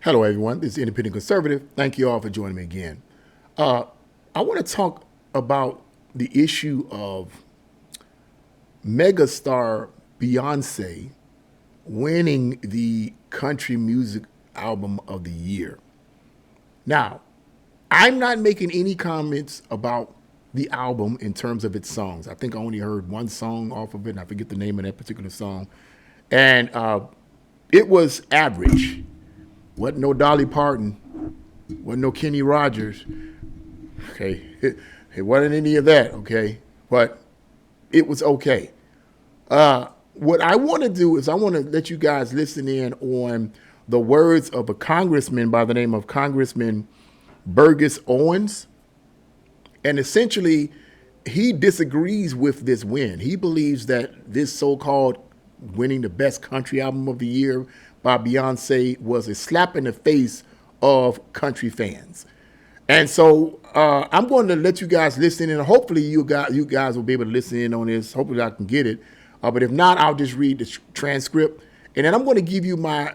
Hello, everyone. This is Independent Conservative. Thank you all for joining me again. I want to talk about the issue of megastar Beyonce winning the Country Music Album of the Year. Now, I'm not making any comments about the album in terms of its songs. I think I only heard one song off of it, and I forget the name of that particular song. And it was average. Wasn't no Dolly Parton. Wasn't no Kenny Rogers. Okay. It wasn't any of that, okay? But it was okay. What I want to do is I want to let you guys listen in on the words of a congressman by the name of Congressman Burgess Owens. And essentially, he disagrees with this win. He believes that this so-called winning the best country album of the year by Beyonce was a slap in the face of country fans. And so I'm going to let you guys listen in. Hopefully you guys will be able to listen in on this. Hopefully I can get it. But if not, I'll just read the transcript. And then I'm going to give you my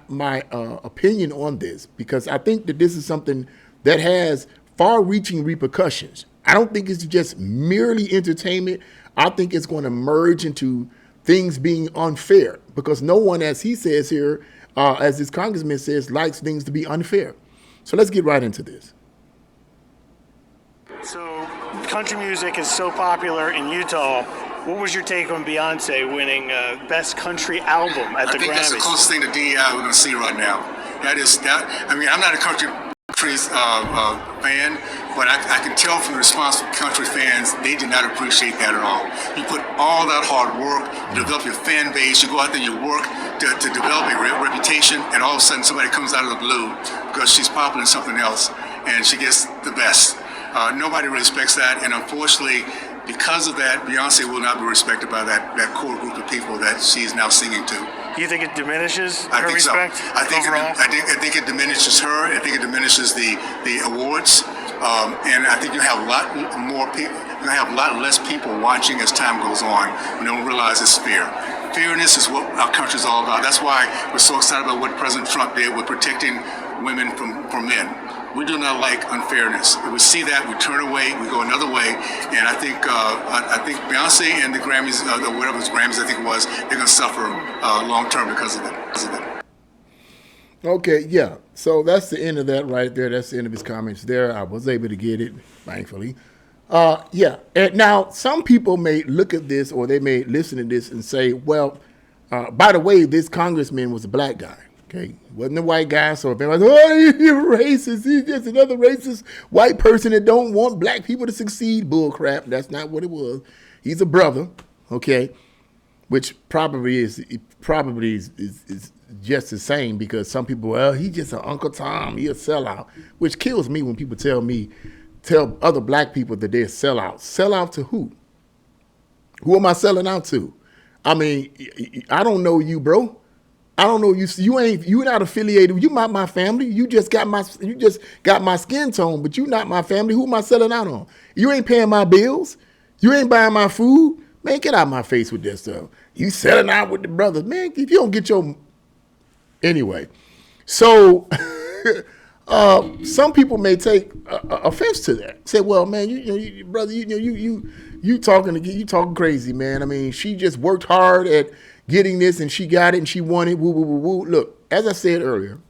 opinion on this, because I think that this is something that has far-reaching repercussions. I don't think it's just merely entertainment. I think it's going to merge into things being unfair, because no one, as he says here, as this congressman says, likes things to be unfair. So let's get right into this. So country music is so popular in Utah. What was your take on Beyonce winning Best Country Album at the Grammys? I think that's the closest thing to DEI we're going to see right now. I mean, I'm not a country fan, but I can tell from the response from country fans, they do not appreciate that at all. You put all that hard work, you develop your fan base, you go out there, you work to develop a reputation, and all of a sudden somebody comes out of the blue because she's popular in something else, and she gets the best. Nobody respects that, and unfortunately, because of that, Beyonce will not be respected by that core group of people that she's now singing to. Do you think it diminishes her respect overall? I think it diminishes her. I think it diminishes the awards, and I think you have a lot more people. You have a lot less people watching as time goes on when they don't realize it's fair. Fairness is what our country is all about. That's why we're so excited about what President Trump did with protecting women from men. We do not like unfairness. If we see that, we turn away, we go another way, and I think Beyonce and the Grammys, whatever the Grammys I think it was, they're going to suffer long term because of it. Okay, yeah. So that's the end of that right there. That's the end of his comments there. I was able to get it, thankfully. Yeah. And now, some people may look at this, or they may listen to this and say, well, by the way, this congressman was a black guy. Okay, wasn't a white guy, so if everybody's, oh, you're racist, he's just another racist white person that don't want black people to succeed. Bull crap. That's not what it was. He's a brother, okay, which probably is just the same, because some people, well, he's just an Uncle Tom, he's a sellout, which kills me when people tell other black people that they're sellouts. Sell out to who? Who am I selling out to? I mean, I don't know you, bro. I don't know you. You're not affiliated. You not my family. You just got my skin tone, but you not my family. Who am I selling out on? You ain't paying my bills. You ain't buying my food. Man, get out of my face with that stuff. You selling out with the brothers, man. If you don't get your anyway, so some people may take offense to that. Say, well, man, you brother, you talking crazy, man. I mean, she just worked hard at getting this, and she got it, and she won it. Woo, woo, woo, woo. Look, as I said earlier,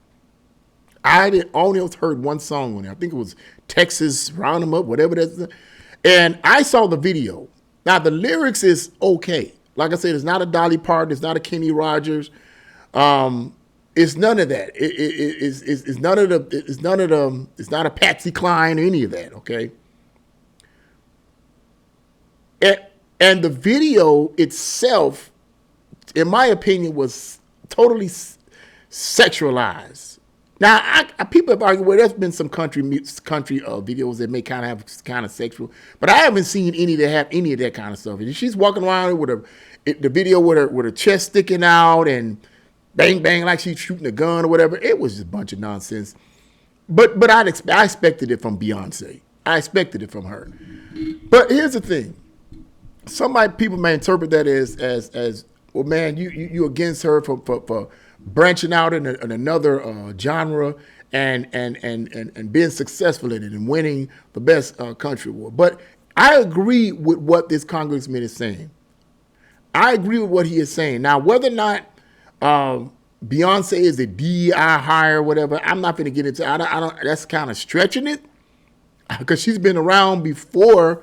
I only heard one song on it. I think it was Texas Round 'Em Up, whatever that is. And I saw the video. Now, the lyrics is okay. Like I said, it's not a Dolly Parton. It's not a Kenny Rogers. It's none of that. It's none of the. It's not a Patsy Cline or any of that. Okay. And the video itself, in my opinion, was totally sexualized. Now, people have argued, well, there's been some country videos that may kind of sexual, but I haven't seen any that have any of that kind of stuff. And she's walking around with the video with her chest sticking out and bang bang like she's shooting a gun or whatever. It was just a bunch of nonsense. But I expected it from Beyonce. I expected it from her. But here's the thing: people may interpret that as well, man, you against her for branching out in another genre and being successful in it and winning the best country award. But I agree with what this congressman is saying. I agree with what he is saying. Now, whether or not Beyonce is a DEI hire or whatever, I'm not going to get into. I don't. That's kind of stretching it, because she's been around before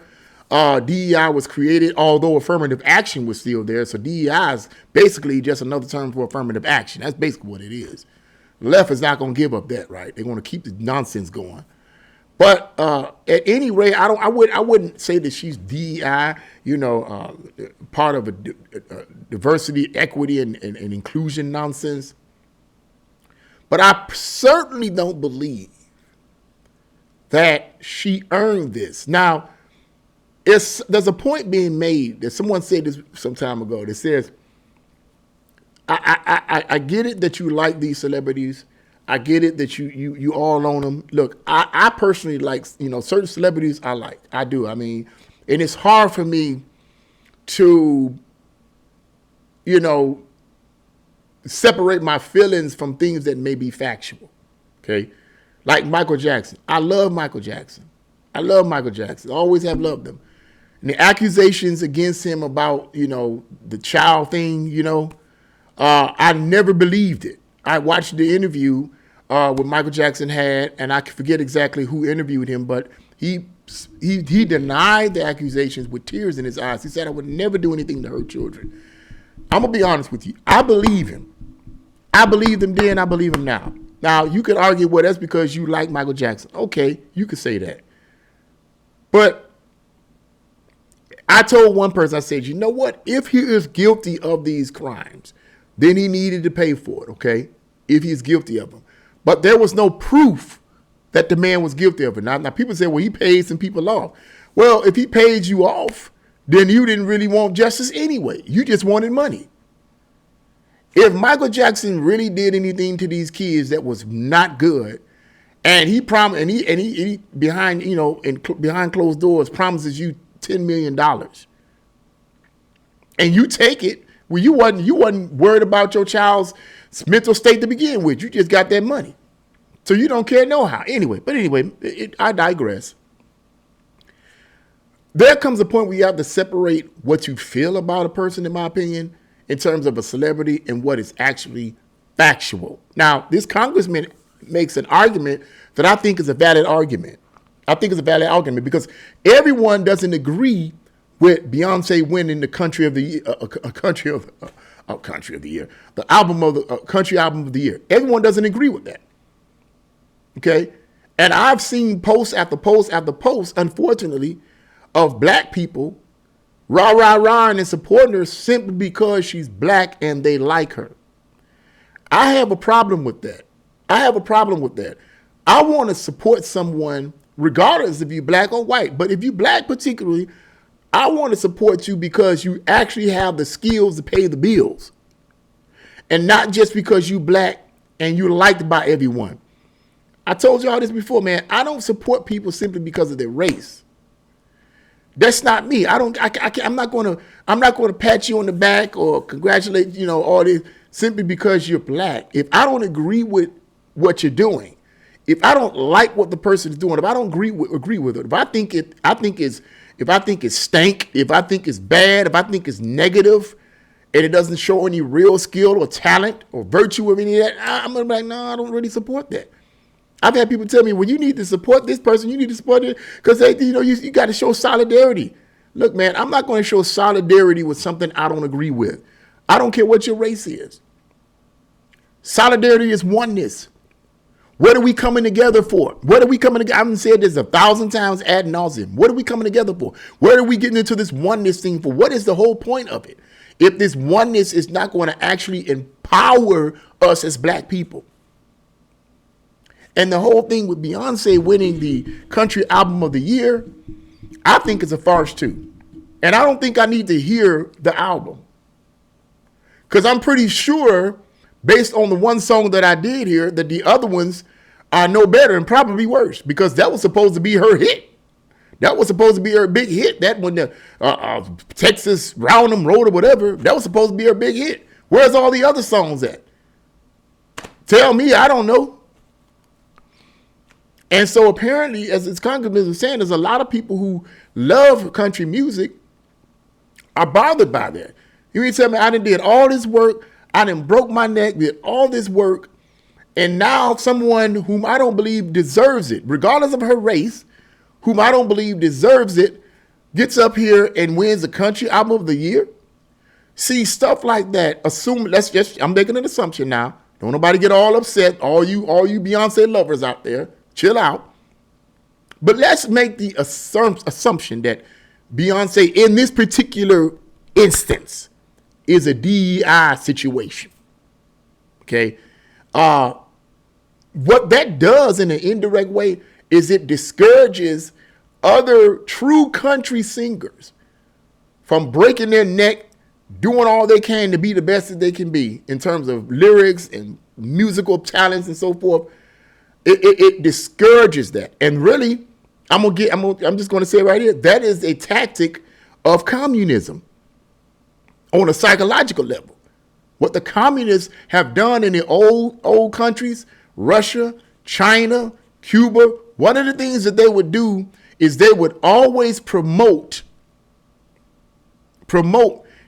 DEI was created, although affirmative action was still there. So DEI is basically just another term for affirmative action. That's basically what it is. The left is not going to give up that, right? They're going to keep the nonsense going. But at any rate, I wouldn't say that she's DEI, part of a diversity, equity, and inclusion nonsense. But I certainly don't believe that she earned this. Now, there's a point being made that someone said this some time ago that says, I get it that you like these celebrities. I get it that you all own them. Look, I personally like, certain celebrities I like. I do. I mean, and it's hard for me to, separate my feelings from things that may be factual. Okay? Like Michael Jackson. I love Michael Jackson. Always have loved him. And the accusations against him about, the child thing, I never believed it. I watched the interview with Michael Jackson had, and I forget exactly who interviewed him, but he denied the accusations with tears in his eyes. He said, I would never do anything to hurt children. I'm going to be honest with you. I believe him. I believed him then, I believe him now. Now, you could argue, well, that's because you like Michael Jackson. Okay, you could say that. But I told one person, I said, you know what? If he is guilty of these crimes, then he needed to pay for it, okay? If he's guilty of them. But there was no proof that the man was guilty of it. Now people say, well, he paid some people off. Well, if he paid you off, then you didn't really want justice anyway. You just wanted money. If Michael Jackson really did anything to these kids that was not good, and he promised, and he behind closed doors promises you $10 million, and you take it, well, you wasn't worried about your child's mental state to begin with. You just got that money, so you don't care no how. Anyway, I digress. There comes a point where you have to separate what you feel about a person, in my opinion, in terms of a celebrity and what is actually factual. Now, this congressman makes an argument that I think is a valid argument. Because everyone doesn't agree with Beyonce winning the country of the year, country of the year, the album of the country album of the year. Everyone doesn't agree with that. Okay, and I've seen post after post after post, unfortunately, of black people rah-rah-rah and supporting her simply because she's black and they like her. I have a problem with that. I want to support someone regardless if you're black or white. But if you're black particularly, I want to support you because you actually have the skills to pay the bills. And not just because you black and you're liked by everyone. I told y'all this before, man. I don't support people simply because of their race. That's not me. I'm not going to pat you on the back or congratulate, all this simply because you're black. If I don't agree with what you're doing, if I don't like what the person is doing, if I don't agree with it, if I think it's stank, if I think it's bad, if I think it's negative, and it doesn't show any real skill or talent or virtue of any of that, I'm gonna be like, no, I don't really support that. I've had people tell me, well, you need to support this person, you need to support it, because you got to show solidarity. Look, man, I'm not going to show solidarity with something I don't agree with. I don't care what your race is. Solidarity is oneness. What are we coming together for? I've said this 1,000 times ad nauseum. What are we coming together for? Where are we getting into this oneness thing for? What is the whole point of it? If this oneness is not going to actually empower us as black people. And the whole thing with Beyonce winning the country album of the year, I think it's a farce too. And I don't think I need to hear the album. Because I'm pretty sure, based on the one song that I did hear, that the other ones are no better and probably worse. Because that was supposed to be her hit. That was supposed to be her big hit. That when the Texas Round 'em Road or whatever, that was supposed to be her big hit. Where's all the other songs at? Tell me, I don't know. And so apparently, as this Congressman was saying, there's a lot of people who love country music are bothered by that. You mean to tell me I done did all this work, I done broke my neck, did all this work, and now someone whom I don't believe deserves it, regardless of her race, whom I don't believe deserves it, gets up here and wins the country album of the year? See, stuff like that, I'm making an assumption now. Don't nobody get all upset, all you Beyonce lovers out there. Chill out. But let's make the assumption that Beyonce, in this particular instance, is a DEI situation. Okay? What that does in an indirect way is it discourages other true country singers from breaking their neck, doing all they can to be the best that they can be in terms of lyrics and musical talents and so forth. It discourages that. And really, I'm just going to say right here, that is a tactic of communism on a psychological level. What the communists have done in the old countries, Russia, China, Cuba, one of the things that they would do is they would always promote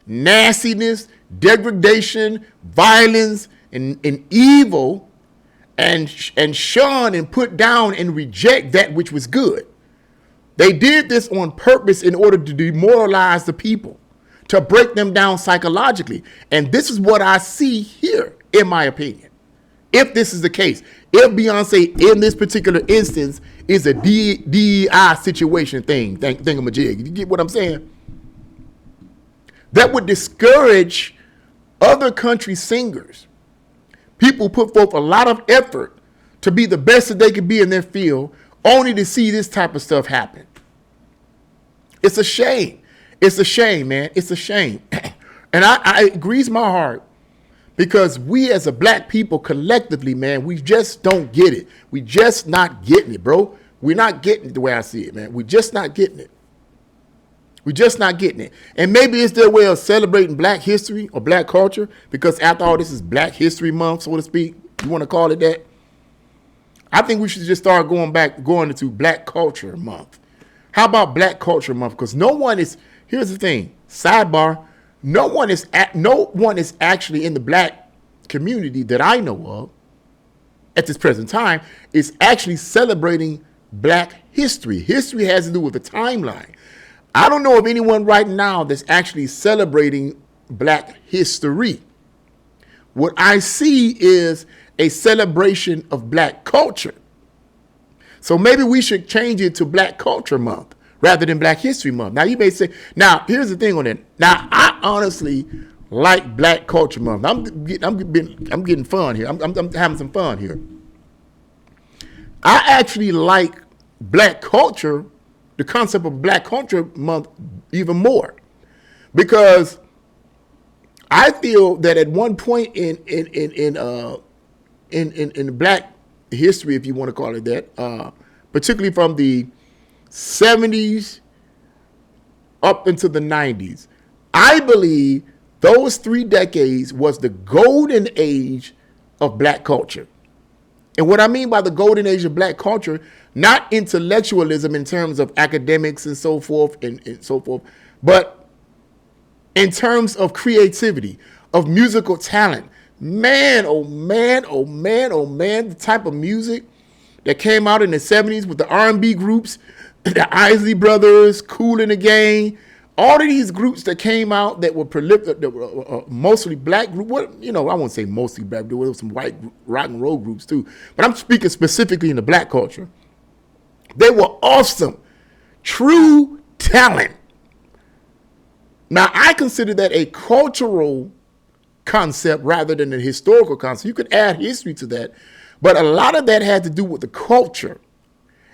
nastiness, degradation, violence, and evil, and shun and put down and reject that which was good. They did this on purpose in order to demoralize the people, to break them down psychologically. And this is what I see here, in my opinion. If this is the case, if Beyonce in this particular instance is a DEI situation thingamajig, you get what I'm saying? That would discourage other country singers. People put forth a lot of effort to be the best that they could be in their field, only to see this type of stuff happen. It's a shame. It's a shame, man. It's a shame. And it grieves my heart because we as a black people collectively, man, we just don't get it. We just not getting it, bro. We're not getting it the way I see it, man. We're just not getting it. We're just not getting it. And maybe it's their way of celebrating black history or black culture, because after all, this is Black History Month, so to speak. You want to call it that? I think we should just start going into Black Culture Month. How about Black Culture Month? Because here's the thing, sidebar, no one is actually in the black community that I know of at this present time is actually celebrating black history. History has to do with the timeline. I don't know of anyone right now that's actually celebrating black history. What I see is a celebration of black culture. So maybe we should change it to Black Culture Month rather than Black History Month. Now you may say, now here's the thing on that. Now I honestly like Black Culture Month. I'm getting fun here. I'm having some fun here. I actually like black culture, the concept of Black Culture Month even more, because I feel that at one point in black history, if you want to call it that, particularly from the 70s up into the 90s, I believe those 3 decades was the golden age of black culture. And what I mean by the golden age of black culture, not intellectualism in terms of academics and so forth, but in terms of creativity, of musical talent. Man, oh man, oh man, oh man, the type of music that came out in the 70s with the R&B groups, the Isley Brothers, Kool and the Gang, all of these groups that came out that were prolific, that were mostly black group. I won't say mostly black. There were some white rock and roll groups too. But I'm speaking specifically in the black culture. They were awesome, true talent. Now, I consider that a cultural concept rather than a historical concept. You could add history to that, but a lot of that had to do with the culture.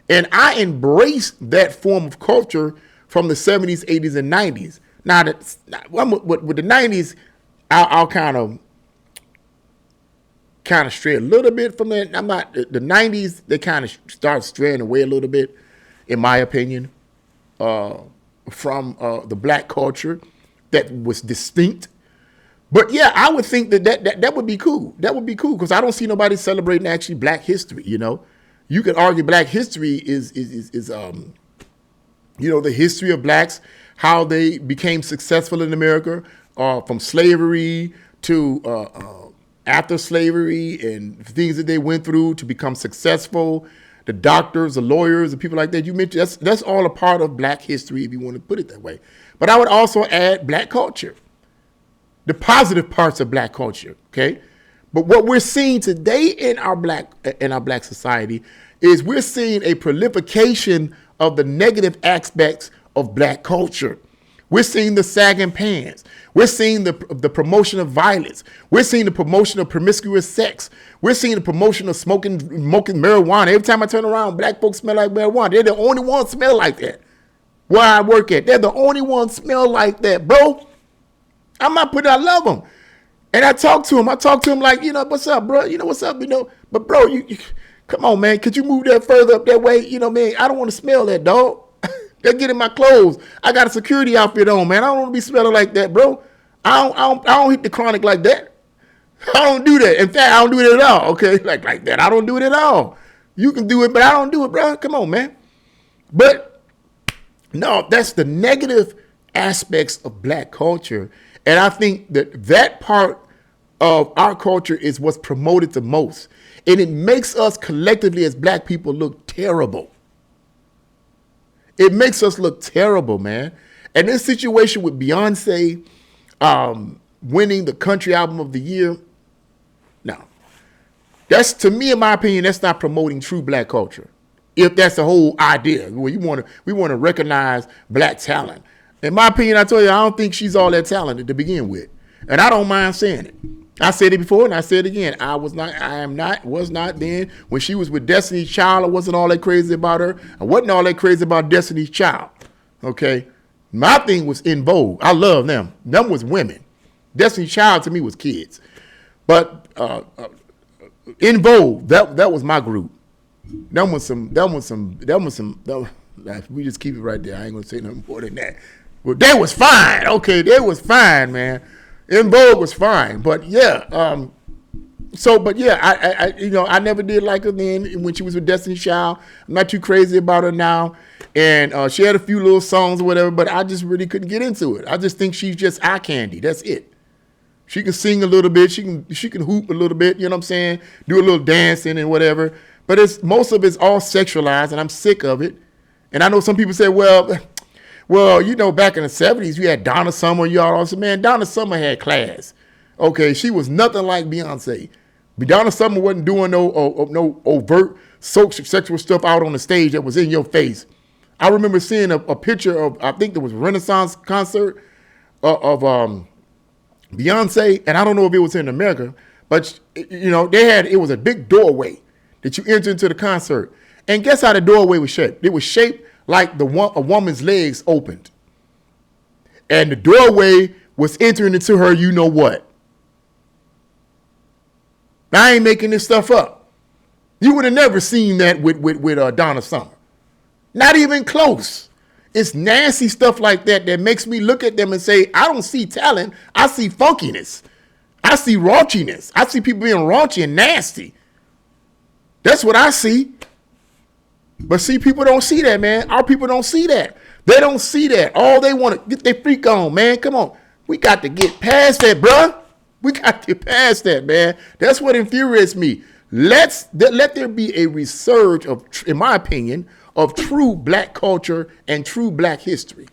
And I embraced that form of culture from the 70s, 80s, and 90s. Now, with the 90s, I'll kind of stray a little bit from that. The 90s, they kind of start straying away a little bit, in my opinion, from the black culture that was distinct. But yeah, I would think that would be cool. That would be cool because I don't see nobody celebrating actually Black history. You know, you could argue Black history is the history of Blacks, how they became successful in America, from slavery to after slavery and things that they went through to become successful. The doctors, the lawyers, the people like that you mentioned, that's all a part of Black history, if you want to put it that way. But I would also add Black culture, the positive parts of Black culture, okay? But what we're seeing today in our Black society is we're seeing a proliferation of the negative aspects of Black culture. We're seeing the sagging pants. We're seeing the promotion of violence. We're seeing the promotion of promiscuous sex. We're seeing the promotion of smoking marijuana. Every time I turn around, Black folks smell like marijuana. They're the only ones smell like that where I work at. They're the only ones smell like that, bro. I'm not putting, I love them. And I talk to him like, what's up, bro? What's up, But bro, you come on, man. Could you move that further up that way? Man, I don't want to smell that, dog. They get in my clothes. I got a security outfit on, man. I don't want to be smelling like that, bro. I don't hit the chronic like that. I don't do that. In fact, I don't do it at all, okay? Like that. I don't do it at all. You can do it, but I don't do it, bro. Come on, man. But no, that's the negative aspects of Black culture. And I think that part of our culture is what's promoted the most. And it makes us collectively as Black people look terrible. It makes us look terrible, man. And this situation with Beyonce winning the country album of the year, no. That's, to me, in my opinion, that's not promoting true Black culture. If that's the whole idea, where we want to recognize Black talent. In my opinion, I tell you, I don't think she's all that talented to begin with. And I don't mind saying it. I said it before and I said it again. Was not then. When she was with Destiny's Child, I wasn't all that crazy about her. I wasn't all that crazy about Destiny's Child. Okay? My thing was In Vogue. I love them. Them was women. Destiny's Child to me was kids. But In Vogue, that was my group. We just keep it right there. I ain't gonna say nothing more than that. But they was fine. Okay, they was fine, man. In Vogue was fine. But yeah, I never did like her then when she was with Destiny's Child. I'm not too crazy about her now. And she had a few little songs or whatever, but I just really couldn't get into it. I just think she's just eye candy. That's it. She can sing a little bit. She can hoop a little bit, you know what I'm saying? Do a little dancing and whatever. But most of it's all sexualized, and I'm sick of it. And I know some people say, well, back in the 70s, you had Donna Summer. Y'all all said, man, Donna Summer had class. Okay, she was nothing like Beyonce. But Donna Summer wasn't doing no overt sexual stuff out on the stage that was in your face. I remember seeing a picture of, I think there was a Renaissance concert of Beyonce, and I don't know if it was in America, but it was a big doorway that you enter into the concert. And guess how the doorway was shaped? It was shaped like a woman's legs opened. And the doorway was entering into her, you know what? I ain't making this stuff up. You would have never seen that with Donna Summer. Not even close. It's nasty stuff like that makes me look at them and say, I don't see talent. I see funkiness. I see raunchiness. I see people being raunchy and nasty. That's what I see. But see, people don't see that, man. Our people don't see that. They don't see that. All they want to get their freak on, man. Come on. We got to get past that, bruh. We got to get past that, man. That's what infuriates me. Let there be a resurge of, in my opinion, of true Black culture and true Black history.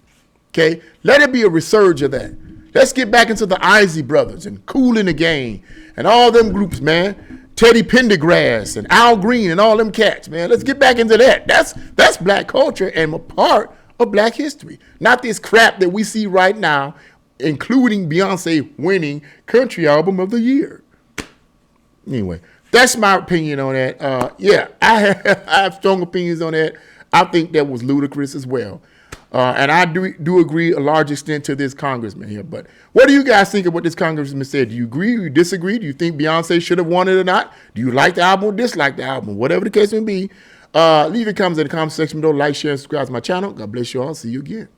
Okay? Let it be a resurge of that. Let's get back into the Isley Brothers and Kool in the Gang and all them groups, man. Teddy Pendergrass and Al Green and all them cats, man. Let's get back into that. That's Black culture and a part of Black history. Not this crap that we see right now, including Beyonce winning Country Album of the Year. Anyway, that's my opinion on that. I have strong opinions on that. I think that was ludicrous as well. And I do agree a large extent to this congressman here. But what do you guys think of what this congressman said? Do you agree or you disagree? Do you think Beyonce should have won it or not? Do you like the album or dislike the album? Whatever the case may be, leave your comments in the comment section below. Like, share, and subscribe to my channel. God bless you all. See you again.